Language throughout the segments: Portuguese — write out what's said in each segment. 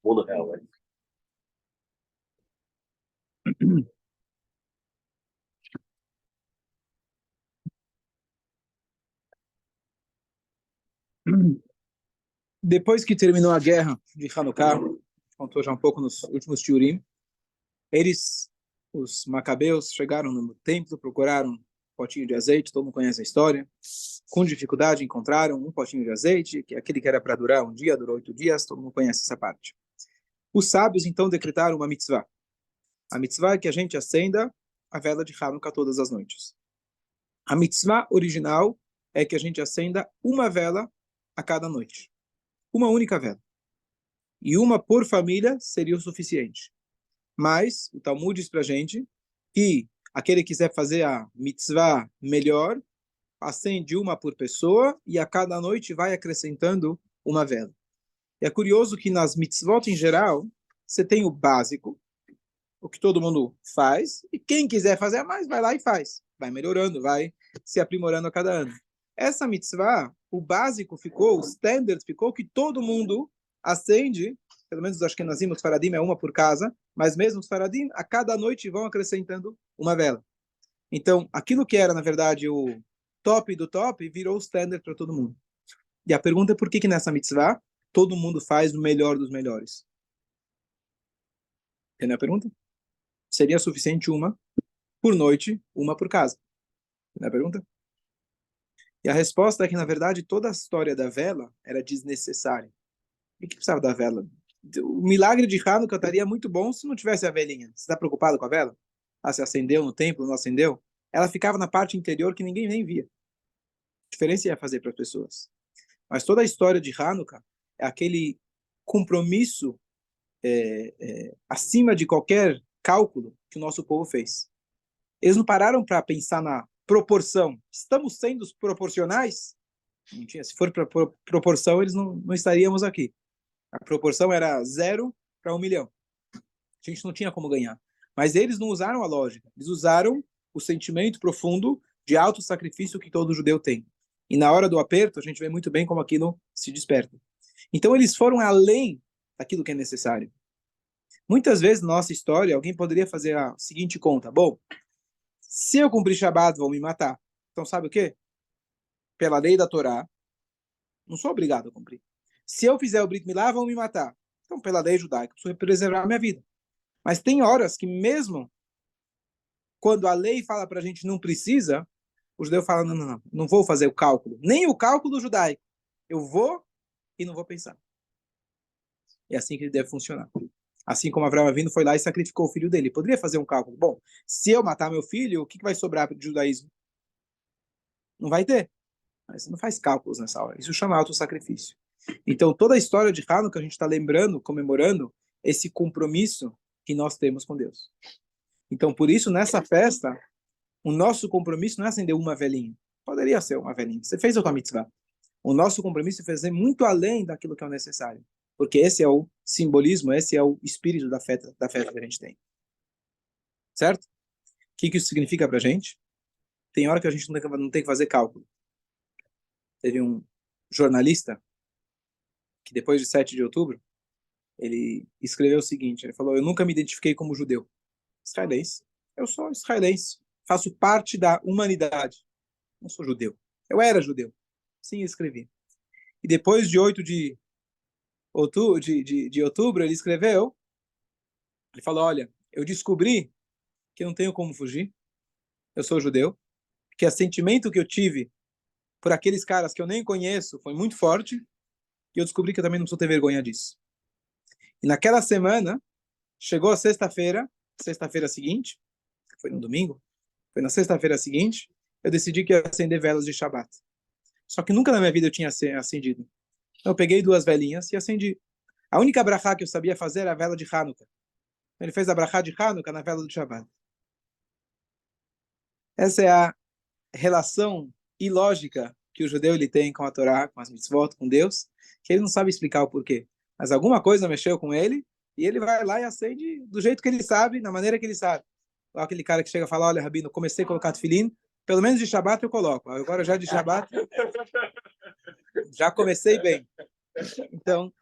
Mundo real, né? Depois que terminou a guerra de Hanukkah, contou já um pouco nos últimos shiurim, eles, os macabeus, chegaram no templo, procuraram um potinho de azeite, todo mundo conhece a história. Com dificuldade encontraram um potinho de azeite, que aquele que era para durar um dia, durou 8 dias, todo mundo conhece essa parte. Os sábios então decretaram uma mitzvah. A mitzvah é que a gente acenda a vela de Hanukkah todas as noites. A mitzvah original é que a gente acenda uma vela a cada noite. Uma única vela. E uma por família seria o suficiente. Mas o Talmud diz para a gente que aquele que quiser fazer a mitzvah melhor, acende uma por pessoa e a cada noite vai acrescentando uma vela. E é curioso que nas mitzvot em geral, você tem o básico, o que todo mundo faz, e quem quiser fazer a mais, vai lá e faz. Vai melhorando, vai se aprimorando a cada ano. Essa mitzvah, o básico ficou, o standard ficou que todo mundo acende, pelo menos os Ashkenazim, os Faradim, é uma por casa, mas mesmo os Faradim, a cada noite vão acrescentando uma vela. Então, aquilo que era, na verdade, o top do top, virou o standard para todo mundo. E a pergunta é por que nessa mitzvah todo mundo faz o melhor dos melhores? Entendeu a pergunta? Seria suficiente uma por noite, uma por casa. Entendeu a pergunta? E a resposta é que, na verdade, toda a história da vela era desnecessária. E que precisava da vela? O milagre de Hanukkah estaria muito bom se não tivesse a velinha. Você está preocupado com a vela? Ah, se acendeu no templo, não acendeu? Ela ficava na parte interior que ninguém nem via. A diferença ia fazer para as pessoas. Mas toda a história de Hanukkah é aquele compromisso acima de qualquer cálculo que o nosso povo fez. Eles não pararam para pensar na proporção. Estamos sendo proporcionais? Não tinha. Se for para proporção, eles não estaríamos aqui. A proporção era 0 para 1 milhão. A gente não tinha como ganhar. Mas eles não usaram a lógica. Eles usaram o sentimento profundo de auto-sacrifício que todo judeu tem. E na hora do aperto, a gente vê muito bem como aquilo se desperta. Então, eles foram além daquilo que é necessário. Muitas vezes, na nossa história, alguém poderia fazer a seguinte conta. Bom, se eu cumprir Shabbat, vão me matar. Então, sabe o quê? Pela lei da Torá, não sou obrigado a cumprir. Se eu fizer o Brit Milá, vão me matar. Então, pela lei judaica, preciso preservar a minha vida. Mas tem horas que mesmo quando a lei fala para a gente não precisa, o judeu fala, não vou fazer o cálculo. Nem o cálculo judaico. Eu vou e não vou pensar. É assim que ele deve funcionar. Assim como Abraão Avinu foi lá e sacrificou o filho dele. Poderia fazer um cálculo. Bom, se eu matar meu filho, o que vai sobrar para o judaísmo? Não vai ter. Mas você não faz cálculos nessa hora. Isso chama auto-sacrifício. Então, toda a história de Hanukkah, a gente está lembrando, comemorando esse compromisso que nós temos com Deus. Então, por isso, nessa festa, o nosso compromisso não é acender uma velhinha. Poderia ser uma velhinha. Você fez a tua mitzvah. O nosso compromisso é fazer muito além daquilo que é o necessário. Porque esse é o simbolismo, esse é o espírito da festa que a gente tem. Certo? O que isso significa para a gente? Tem hora que a gente não tem que fazer cálculo. Teve um jornalista que depois de 7 de outubro, ele escreveu o seguinte, ele falou, eu nunca me identifiquei como judeu. Israelense. Eu sou israelense. Faço parte da humanidade. Não sou judeu. Eu era judeu. Sim, escrevi. E depois de 8 de outubro, ele escreveu, ele falou, olha, eu descobri que eu não tenho como fugir. Eu sou judeu. Que o sentimento que eu tive por aqueles caras que eu nem conheço foi muito forte. E eu descobri que eu também não preciso ter vergonha disso. E naquela semana, chegou a sexta-feira seguinte, foi no domingo, foi na sexta-feira seguinte, eu decidi que ia acender velas de Shabbat. Só que nunca na minha vida eu tinha acendido. Então eu peguei 2 velinhas e acendi. A única brachá que eu sabia fazer era a vela de Hanukkah. Ele fez a brachá de Hanukkah na vela do Shabbat. Essa é a relação ilógica que o judeu ele tem com a Torá, com as mitzvot, com Deus, que ele não sabe explicar o porquê. Mas alguma coisa mexeu com ele e ele vai lá e acende do jeito que ele sabe, na maneira que ele sabe. Aquele cara que chega e fala, olha, Rabino, comecei a colocar tefilim, pelo menos de Shabbat eu coloco. Agora já de Shabbat, já comecei bem. Então,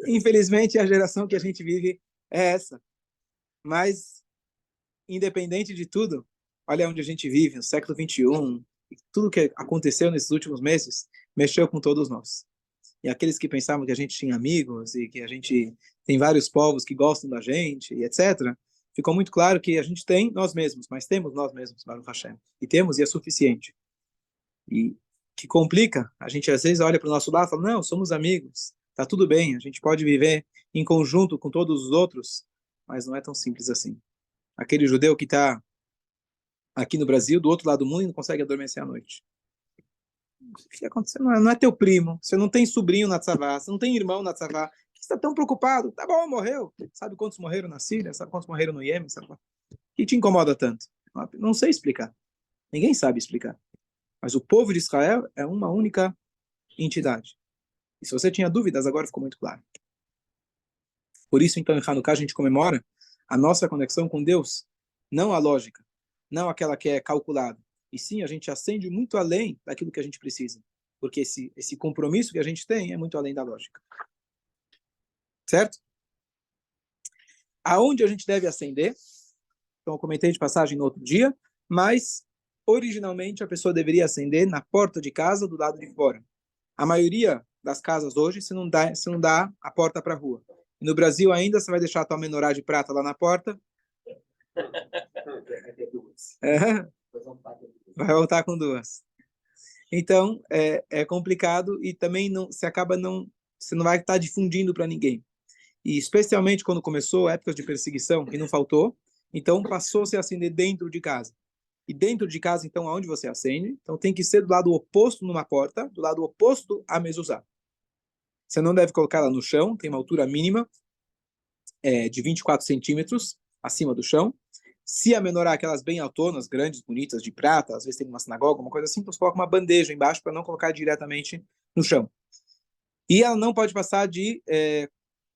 Infelizmente, a geração que a gente vive é essa. Mas, independente de tudo, olha onde a gente vive, no século XXI, e tudo que aconteceu nesses últimos meses mexeu com todos nós. E aqueles que pensavam que a gente tinha amigos e que a gente tem vários povos que gostam da gente, e etc., ficou muito claro que a gente tem nós mesmos, mas temos nós mesmos, Baruch Hashem. E temos, e é suficiente. E que complica, a gente às vezes olha para o nosso lado e fala, não, somos amigos, tá tudo bem, a gente pode viver em conjunto com todos os outros, mas não é tão simples assim. Aquele judeu que está aqui no Brasil, do outro lado do mundo, e não consegue adormecer à noite. O que aconteceu? Não é teu primo, você não tem sobrinho na Tzavá, você não tem irmão na Tzavá, por que você está tão preocupado? Tá bom, morreu. Sabe quantos morreram na Síria? Sabe quantos morreram no Iêmen? Sabe? O que te incomoda tanto? Não sei explicar. Ninguém sabe explicar. Mas o povo de Israel é uma única entidade. E se você tinha dúvidas, agora ficou muito claro. Por isso, então, em Hanukkah, a gente comemora a nossa conexão com Deus, não a lógica, não aquela que é calculada. E sim, a gente acende muito além daquilo que a gente precisa. Porque esse compromisso que a gente tem é muito além da lógica. Certo? Aonde a gente deve acender? Então, eu comentei de passagem no outro dia, mas originalmente a pessoa deveria acender na porta de casa do lado de fora. A maioria das casas hoje, você não dá a porta para a rua. E no Brasil ainda, você vai deixar a tua menorá de prata lá na porta. É, vai voltar com duas. Então, é complicado e também você não vai estar difundindo para ninguém. E especialmente quando começou épocas de perseguição, e não faltou, então passou-se a acender dentro de casa. E dentro de casa, então, aonde você acende? Então tem que ser do lado oposto numa porta, do lado oposto à mezuzá. Você não deve colocá-la no chão, tem uma altura mínima de 24 centímetros acima do chão. Se a menorá, aquelas bem autonas, grandes, bonitas, de prata, às vezes tem uma sinagoga, uma coisa assim, então você coloca uma bandeja embaixo para não colocar diretamente no chão. E ela não pode passar de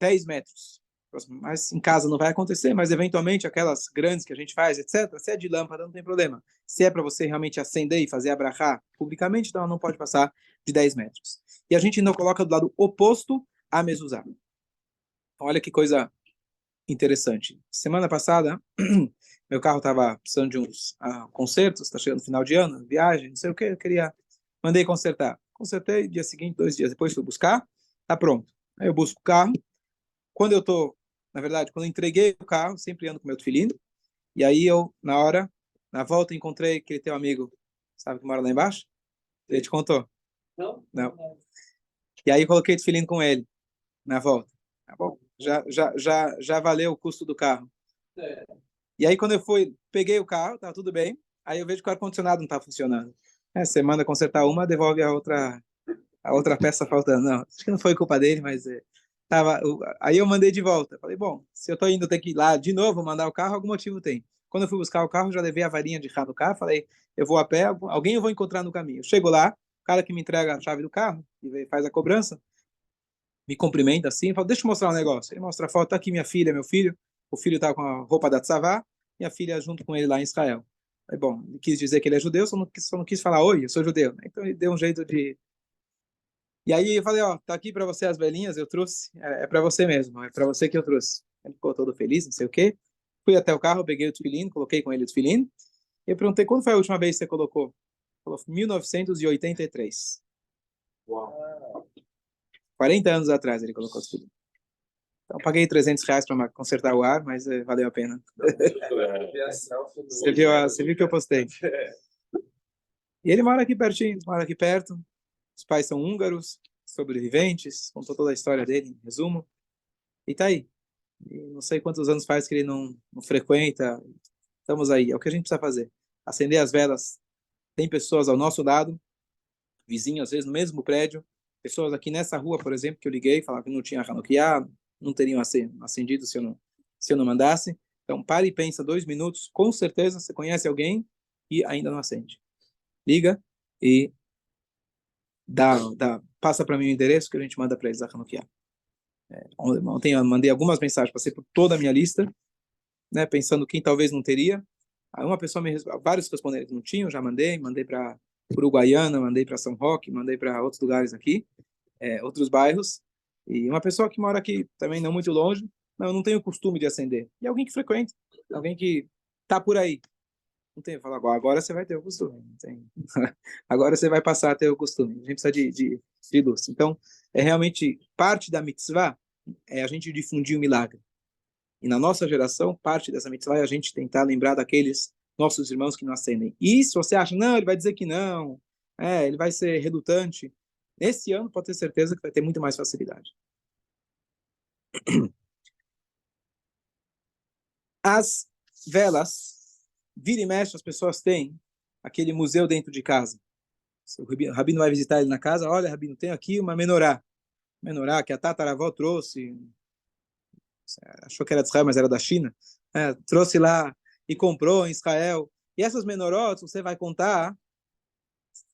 10 metros. Mas em casa não vai acontecer, mas eventualmente aquelas grandes que a gente faz, etc., se é de lâmpada, não tem problema. Se é para você realmente acender e fazer abrahá publicamente, então ela não pode passar de 10 metros. E a gente não coloca do lado oposto à mezuzá. Então, olha que coisa interessante. Semana passada, meu carro estava precisando de uns consertos, está chegando no final de ano, viagem, não sei o que, mandei consertar. Consertei, dia seguinte, 2 dias depois fui buscar, tá pronto. Aí eu busco o carro, na verdade, quando eu entreguei o carro, sempre ando com meu filhinho, e aí eu, na volta, encontrei aquele teu amigo, sabe, que mora lá embaixo? Ele te contou? Não. Não. E aí eu coloquei o filhinho com ele, na volta. Tá bom? Já valeu o custo do carro. E aí quando eu peguei o carro, tá tudo bem, aí eu vejo que o ar-condicionado não tá funcionando. Você manda consertar uma, devolve a outra peça faltando. Não, acho que não foi culpa dele, mas aí eu mandei de volta. Falei, bom, se eu tô indo ter que ir lá de novo mandar o carro, algum motivo tem. Quando eu fui buscar o carro, já levei a varinha de no carro, falei, eu vou a pé, alguém eu vou encontrar no caminho. Chego lá, o cara que me entrega a chave do carro e faz a cobrança, me cumprimenta assim, fala, deixa eu mostrar um negócio. Ele mostra a foto, tá aqui minha filha, meu filho. O filho tá com a roupa da Tzavá e a filha junto com ele lá em Israel. Aí, bom, ele quis dizer que ele é judeu, só não quis falar, oi, eu sou judeu. Então ele deu um jeito de... E aí eu falei, ó, tá aqui para você as velhinhas, eu trouxe, é para você mesmo, é para você que eu trouxe. Ele ficou todo feliz, não sei o quê. Fui até o carro, peguei o tefilim, coloquei com ele o tefilim. E eu perguntei, quando foi a última vez que você colocou? Ele falou, 1983. Uau. 40 anos atrás ele colocou o tefilim. Então, paguei R$ 300 para consertar o ar, mas valeu a pena. Você viu que eu postei. E ele mora aqui pertinho, mora aqui perto. Os pais são húngaros, sobreviventes, contou toda a história dele, em resumo. E tá aí. E não sei quantos anos faz que ele não frequenta. Estamos aí. É o que a gente precisa fazer. Acender as velas. Tem pessoas ao nosso lado, vizinhos, às vezes, no mesmo prédio. Pessoas aqui nessa rua, por exemplo, que eu liguei, falavam que não tinha Hanukkah, não teriam acendido se eu não mandasse. Então, pare e pensa 2 minutos. Com certeza, você conhece alguém e ainda não acende. Liga e passa para mim o endereço que a gente manda para eles a Hanukkah. Ontem eu mandei algumas mensagens, passei por toda a minha lista, né, pensando quem talvez não teria. Aí uma pessoa vários responderam que não tinham, já mandei para Uruguaiana, mandei para São Roque, mandei para outros lugares aqui, outros bairros. E uma pessoa que mora aqui, também não muito longe, não tem o costume de acender. E alguém que frequenta, alguém que está por aí. Não tem, fala, agora você vai ter o costume. Não tem. Agora você vai passar a ter o costume. A gente precisa de luz. Então, é realmente parte da mitzvah é a gente difundir o milagre. E na nossa geração, parte dessa mitzvah é a gente tentar lembrar daqueles nossos irmãos que não acendem. E se você acha, não, ele vai dizer que não, ele vai ser relutante, nesse ano pode ter certeza que vai ter muito mais facilidade. As velas, vira e mexe, as pessoas têm aquele museu dentro de casa. Se o Rabino vai visitar ele na casa, olha, Rabino, tem aqui uma menorá. Menorá que a tataravó trouxe, achou que era de Israel, mas era da China, trouxe lá e comprou em Israel. E essas menorotes, você vai contar,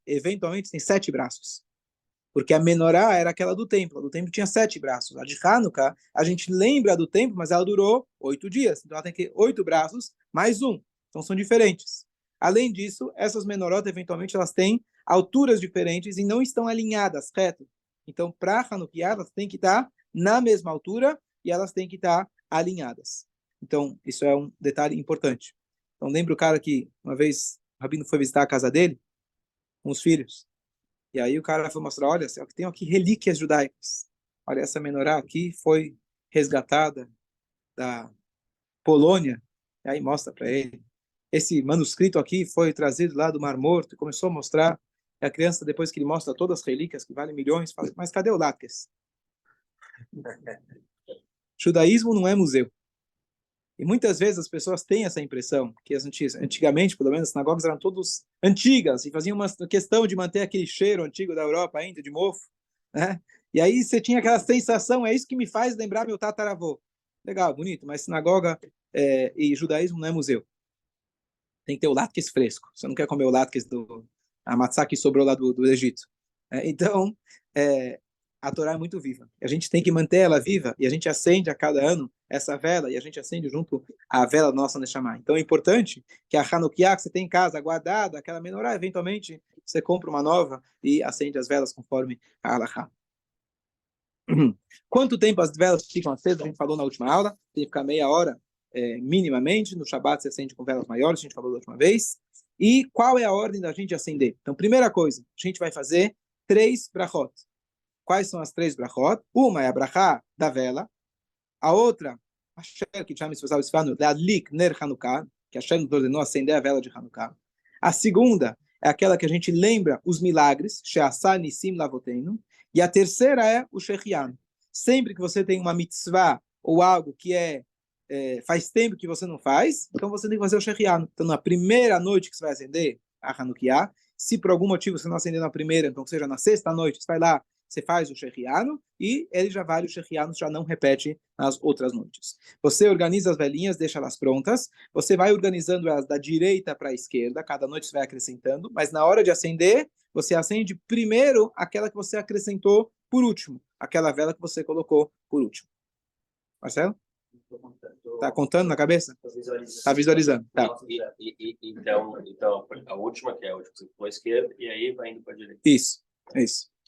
eventualmente tem 7 braços. Porque a menorá era aquela do templo. A do templo tinha 7 braços. A de Hanukkah, a gente lembra do templo, mas ela durou 8 dias. Então ela tem que 8 braços mais um. Então são diferentes. Além disso, essas menorotes, eventualmente, elas têm alturas diferentes e não estão alinhadas, reto. Então, para Hanukkah, elas têm que estar na mesma altura e elas têm que estar alinhadas. Então, isso é um detalhe importante. Então, lembra o cara que, uma vez, o Rabino foi visitar a casa dele, com os filhos. E aí o cara foi mostrar, olha, tem aqui relíquias judaicas. Olha, essa menorá aqui foi resgatada da Polônia. E aí mostra para ele. Esse manuscrito aqui foi trazido lá do Mar Morto e começou a mostrar. E a criança, depois que ele mostra todas as relíquias, que valem milhões, fala, mas cadê o látex? Judaísmo não é museu. E muitas vezes as pessoas têm essa impressão, que antigamente, pelo menos, as sinagogas eram todas antigas e faziam uma questão de manter aquele cheiro antigo da Europa ainda, de mofo, né? E aí você tinha aquela sensação, é isso que me faz lembrar meu tataravô. Legal, bonito, mas sinagoga e judaísmo não é museu. Tem que ter o látex fresco. Você não quer comer o látex a matzá que sobrou lá do Egito. Então, a Torá é muito viva. A gente tem que manter ela viva e a gente acende a cada ano essa vela e a gente acende junto a vela nossa Neshama. Então é importante que a Hanukkah que você tem em casa guardada, aquela menorá, eventualmente você compra uma nova e acende as velas conforme a Halakha. Quanto tempo as velas ficam acesas? A gente falou na última aula, tem que ficar meia hora minimamente. No Shabat você acende com velas maiores, a gente falou da última vez. E qual é a ordem da gente acender? Então, primeira coisa, a gente vai fazer 3 brachot. Quais são as 3 brachot? Uma é a brachá da vela, a outra, Asher, que chama especial isfano, da Lik Ner Hanukkah, que Hashem nos ordenou acender a vela de Hanukkah. A segunda é aquela que a gente lembra os milagres, She'asa Nisim Lavotenu. E a terceira é o Shechian. Sempre que você tem uma mitzvah ou algo que faz tempo que você não faz, então você tem que fazer o Shechian. Então, na primeira noite que você vai acender a Hanukkah, se por algum motivo você não acender na primeira, então seja na sexta noite, você vai lá, você faz o Shechiano e ele já vale o Shechiano, já não repete nas outras noites. Você organiza as velhinhas, deixa elas prontas, você vai organizando elas da direita para a esquerda, cada noite você vai acrescentando, mas na hora de acender, você acende primeiro aquela que você acrescentou por último, aquela vela que você colocou por último. Marcelo? Tá contando na cabeça? Tá visualizando. Tá. Então, a última, que é a última que você for à esquerda, e aí vai indo para a direita. Isso.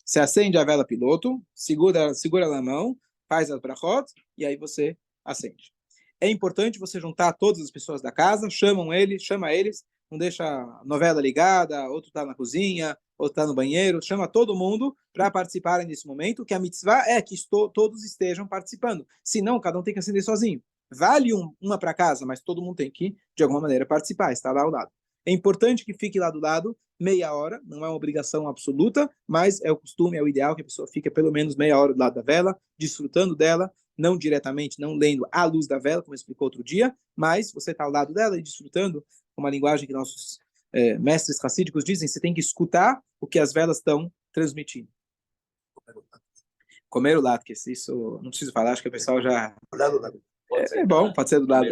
Você acende a vela piloto, segura ela na mão, faz as brachot, e aí você acende. É importante você juntar todas as pessoas da casa, chama eles, não deixa a novela ligada, outro está na cozinha, outro está no banheiro, chama todo mundo para participarem nesse momento, que a mitzvah é que todos estejam participando. Senão, cada um tem que acender sozinho. Vale uma para casa, mas todo mundo tem que, de alguma maneira, participar, estar lá ao lado. É importante que fique lá do lado meia hora, não é uma obrigação absoluta, mas é o costume, é o ideal que a pessoa fique pelo menos meia hora do lado da vela, desfrutando dela, não diretamente, não lendo a luz da vela, como explicou outro dia, mas você está ao lado dela e desfrutando, uma linguagem que nossos mestres racídicos dizem, você tem que escutar o que as velas estão transmitindo. Comer o látex, isso não preciso falar, acho que o pessoal já... É bom, pode ser do lado.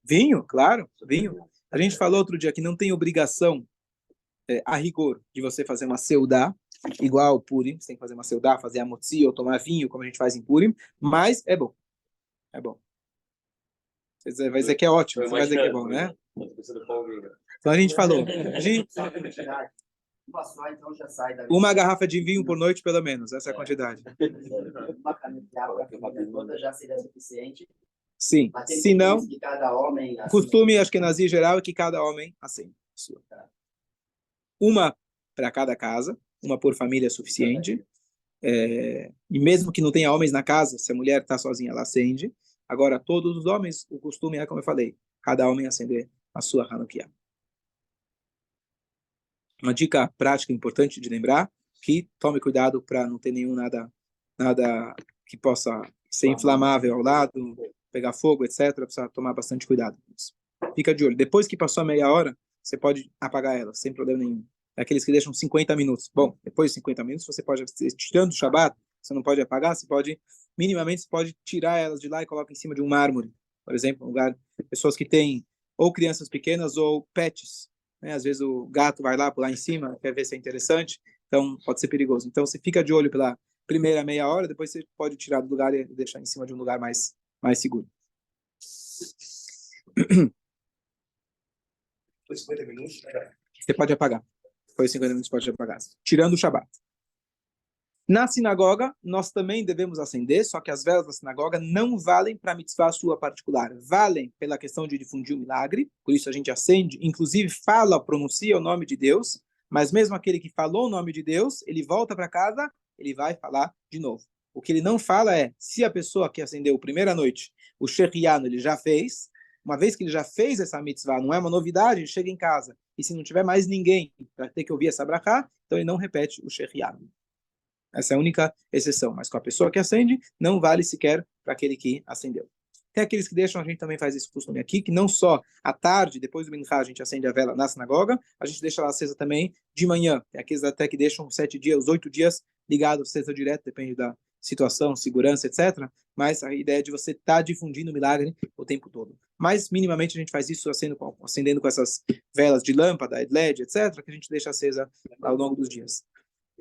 Vinho, claro, vinho. A gente falou outro dia que não tem obrigação a rigor de você fazer uma seudá, igual Purim, você tem que fazer uma seudá, fazer a motzi ou tomar vinho, como a gente faz em Purim, mas é bom. É bom. Você vai dizer que é ótimo, você vai dizer que é bom, né? Então a gente falou. Uma só, então já sai da Uma garrafa de vinho por noite, pelo menos. Essa é a quantidade. uma caneca para a família toda já seria suficiente. Sim. Mas tem Se não, que cada homem o costume, acho que nazi geral, é que cada homem acende. Uma para cada casa, uma por família é suficiente. E mesmo que não tenha homens na casa, se a mulher está sozinha, ela acende. Agora, todos os homens, o costume é, como eu falei, cada homem acender a sua Hanukkah. Uma dica prática importante de lembrar, que tome cuidado para não ter nada que possa ser inflamável ao lado, pegar fogo, etc. Precisa tomar bastante cuidado com isso. Fica de olho. Depois que passou a meia hora, você pode apagar ela, sem problema nenhum. É aqueles que deixam 50 minutos. Bom, depois de 50 minutos, você pode, tirando o Shabat, você não pode apagar, você pode, minimamente, você pode tirar elas de lá e colocar em cima de um mármore. Por exemplo, um lugar, pessoas que têm ou crianças pequenas ou pets, né? Às vezes o gato vai lá, pular em cima, quer ver se é interessante, então pode ser perigoso. Então você fica de olho pela primeira meia hora, depois você pode tirar do lugar e deixar em cima de um lugar mais seguro. Foi 50 minutos? Você pode apagar. Foi 50 minutos, pode apagar. Tirando o Shabat. Na sinagoga, nós também devemos acender, só que as velas da sinagoga não valem para a mitzvah sua particular. Valem pela questão de difundir o milagre, por isso a gente acende, inclusive fala, pronuncia o nome de Deus, mas mesmo aquele que falou o nome de Deus, ele volta para casa, ele vai falar de novo. O que ele não fala é, se a pessoa que acendeu a primeira noite, o Shechianu, ele já fez, uma vez que ele já fez essa mitzvah, não é uma novidade, ele chega em casa, e se não tiver mais ninguém para ter que ouvir essa brachá, então ele não repete o Shechianu. Essa é a única exceção. Mas com a pessoa que acende, não vale sequer para aquele que acendeu. Tem aqueles que deixam, a gente também faz esse costume aqui, que não só à tarde, depois do Minchá, a gente acende a vela na sinagoga, a gente deixa ela acesa também de manhã. Tem aqueles até que deixam 7 dias, 8 dias ligado, acesa direto, depende da situação, segurança, etc. Mas a ideia é de você estar difundindo o milagre o tempo todo. Mas, minimamente, a gente faz isso acendendo com essas velas de lâmpada, LED, etc., que a gente deixa acesa ao longo dos dias.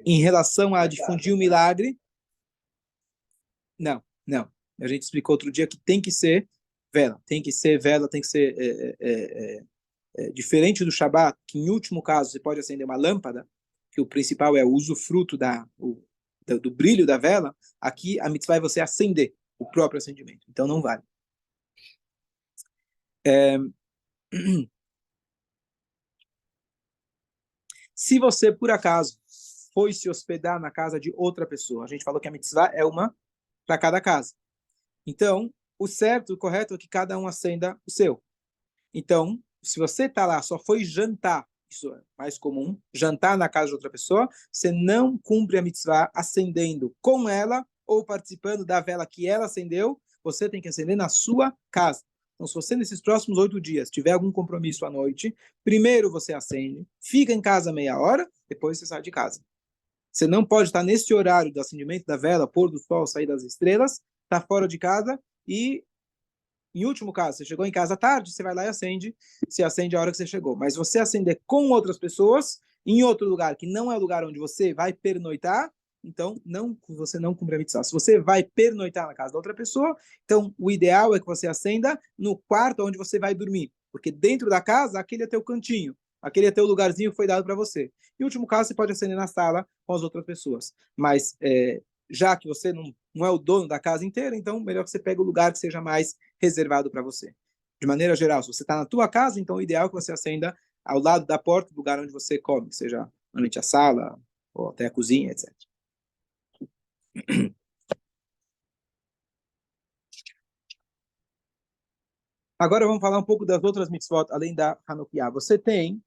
Em relação a difundir o milagre, não. A gente explicou outro dia que tem que ser vela, tem que ser diferente do Shabat, que em último caso você pode acender uma lâmpada, que o principal é o usufruto do brilho da vela, aqui a mitzvah é você acender o próprio acendimento, então não vale. Se você, por acaso, foi se hospedar na casa de outra pessoa, a gente falou que a mitzvah é uma para cada casa. Então, o certo, o correto é que cada um acenda o seu. Então, se você está lá, só foi jantar, isso é mais comum, jantar na casa de outra pessoa, você não cumpre a mitzvah acendendo com ela ou participando da vela que ela acendeu, você tem que acender na sua casa. Então, se você, nesses próximos 8 dias, tiver algum compromisso à noite, primeiro você acende, fica em casa meia hora, depois você sai de casa. Você não pode estar nesse horário do acendimento da vela, pôr do sol, sair das estrelas, está fora de casa e, em último caso, você chegou em casa à tarde, você vai lá e acende, se acende a hora que você chegou. Mas você acender com outras pessoas, em outro lugar, que não é o lugar onde você vai pernoitar, então você não cumpre a mitzvah. Se você vai pernoitar na casa da outra pessoa, então o ideal é que você acenda no quarto onde você vai dormir, porque dentro da casa, aquele é teu cantinho, aquele é teu lugarzinho que foi dado para você. Em último caso, você pode acender na sala com as outras pessoas. Mas, já que você não é o dono da casa inteira, então melhor que você pegue o lugar que seja mais reservado para você. De maneira geral, se você está na tua casa, então o ideal é que você acenda ao lado da porta, do lugar onde você come, seja normalmente a sala, ou até a cozinha, etc. Agora vamos falar um pouco das outras mitzvot, além da Hanukkah. Você tem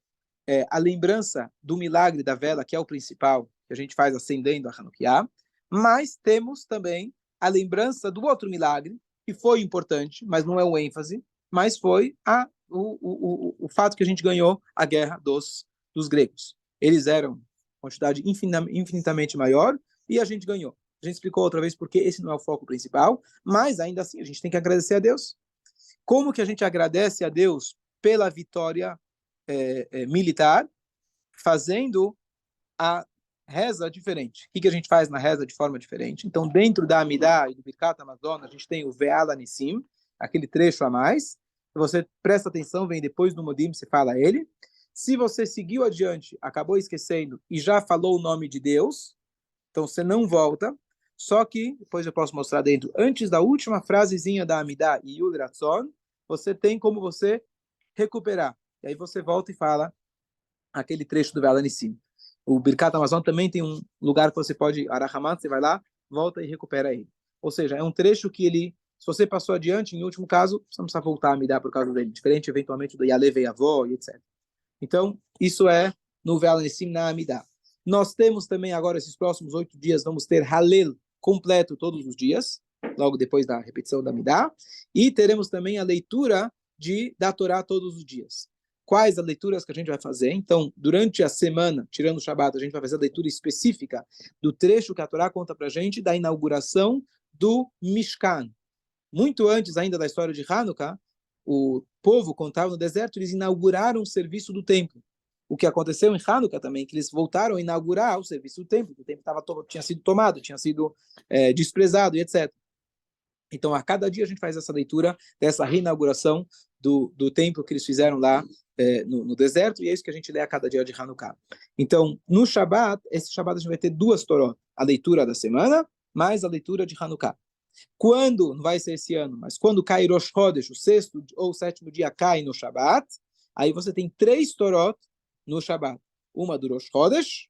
a lembrança do milagre da vela, que é o principal, que a gente faz acendendo a Hanukkah, mas temos também a lembrança do outro milagre, que foi importante, mas não é o ênfase, mas foi o fato que a gente ganhou a guerra dos gregos. Eles eram quantidade infinitamente maior e a gente ganhou. A gente explicou outra vez porque esse não é o foco principal, mas ainda assim a gente tem que agradecer a Deus. Como que a gente agradece a Deus pela vitória militar, fazendo a reza diferente? O que a gente faz na reza de forma diferente? Então, dentro da Amidah e do Birkat Hamazon, a gente tem o Ve'ala Nissim, aquele trecho a mais. Você presta atenção, vem depois do Modim, você fala ele. Se você seguiu adiante, acabou esquecendo e já falou o nome de Deus, então você não volta. Só que, depois eu posso mostrar dentro, antes da última frasezinha da Amidah e Yud Ratzon, você tem como você recuperar. E aí você volta e fala aquele trecho do Ve'al Nissim. O Birkat Amazon também tem um lugar que você pode, Arahamat, você vai lá, volta e recupera ele. Ou seja, é um trecho que ele, se você passou adiante, em último caso, você não precisa voltar a me dar por causa dele. Diferente, eventualmente, do Yalev e Avó e etc. Então, isso é no Ve'al Nissim na Amidah. Nós temos também agora, esses próximos 8 dias, vamos ter Halel completo todos os dias, logo depois da repetição da Amidah, e teremos também a leitura da Torá todos os dias. Quais as leituras que a gente vai fazer? Então, durante a semana, tirando o Shabat, a gente vai fazer a leitura específica do trecho que a Torá conta para a gente da inauguração do Mishkan. Muito antes ainda da história de Hanukkah, o povo contava no deserto, eles inauguraram o serviço do templo. O que aconteceu em Hanukkah também, que eles voltaram a inaugurar o serviço do templo, o templo tinha sido tomado, tinha sido desprezado e etc. Então, a cada dia a gente faz essa leitura dessa reinauguração do templo que eles fizeram lá no deserto, e é isso que a gente lê a cada dia de Hanukkah. Então, no Shabat, esse Shabat a gente vai ter 2 Torot, a leitura da semana, mais a leitura de Hanukkah. Quando, não vai ser esse ano, mas quando cai Rosh Chodesh, o 6º ou 7º dia cai no Shabat, aí você tem 3 Torot no Shabat. Uma do Rosh Chodesh,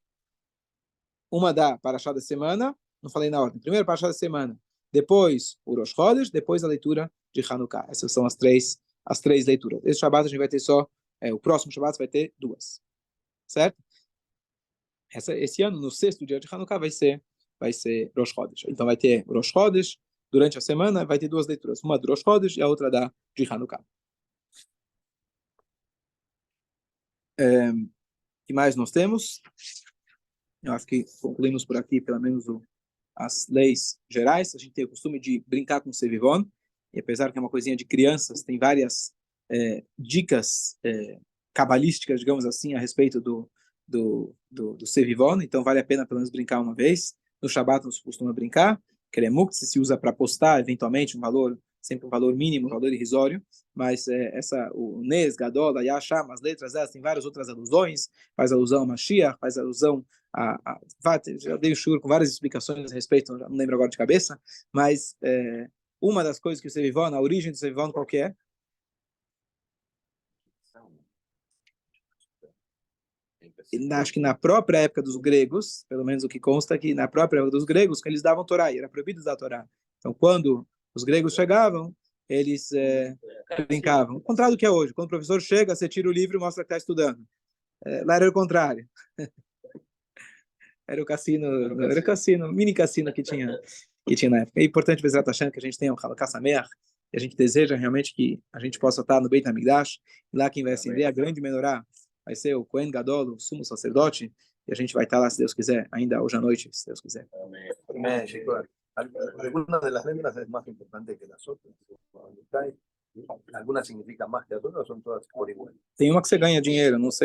uma da Parashá da semana, não falei na ordem, primeiro Parashá da semana, depois o Rosh Chodesh, depois a leitura de Hanukkah. Essas são as três leituras. Esse Shabat a gente vai ter só, o próximo Shabat vai ter 2, certo? Esse ano, no 6º dia de Hanukkah, vai ser Rosh Chodesh. Então vai ter Rosh Chodesh, durante a semana vai ter 2 leituras, uma do Rosh Chodesh e a outra de Hanukkah. O que mais nós temos? Eu acho que concluímos por aqui, pelo menos, as leis gerais. A gente tem o costume de brincar com o Sevivon, e apesar que é uma coisinha de crianças, tem várias dicas cabalísticas, digamos assim, a respeito do Sevivon, então vale a pena pelo menos brincar uma vez. No Shabat não se costuma brincar, Kremuk se usa para postar, eventualmente, sempre um valor mínimo, um valor irrisório, mas o Nes, Gadol, Yasham, as letras delas, tem várias outras alusões, faz alusão a Mashiach, faz alusão já dei o shur com várias explicações a respeito, não lembro agora de cabeça, mas uma das coisas que o Sevivon, a origem do Sevivon, qual que é? Acho que na própria época dos gregos, pelo menos o que consta que na própria época dos gregos, que eles davam Torá, e era proibido dar Torá. Então, quando os gregos chegavam, eles brincavam. O contrário do que é hoje. Quando o professor chega, você tira o livro e mostra que está estudando. Lá era o contrário. Era o cassino, mini cassino que tinha na época. É importante, Bezerra Hashem, que a gente tenha um Hanukkah Sameach, e a gente deseja realmente que a gente possa estar no Beit HaMikdash, e lá quem vai acender a grande menorá vai ser o Kohen Gadol, o sumo sacerdote, e a gente vai estar lá, se Deus quiser, ainda hoje à noite, se Deus quiser. Amém. Algunas de las letras es más importante que las otras. Algunas significan más que otras, son todas por igual. Tem uma que você ganha dinheiro, não sei.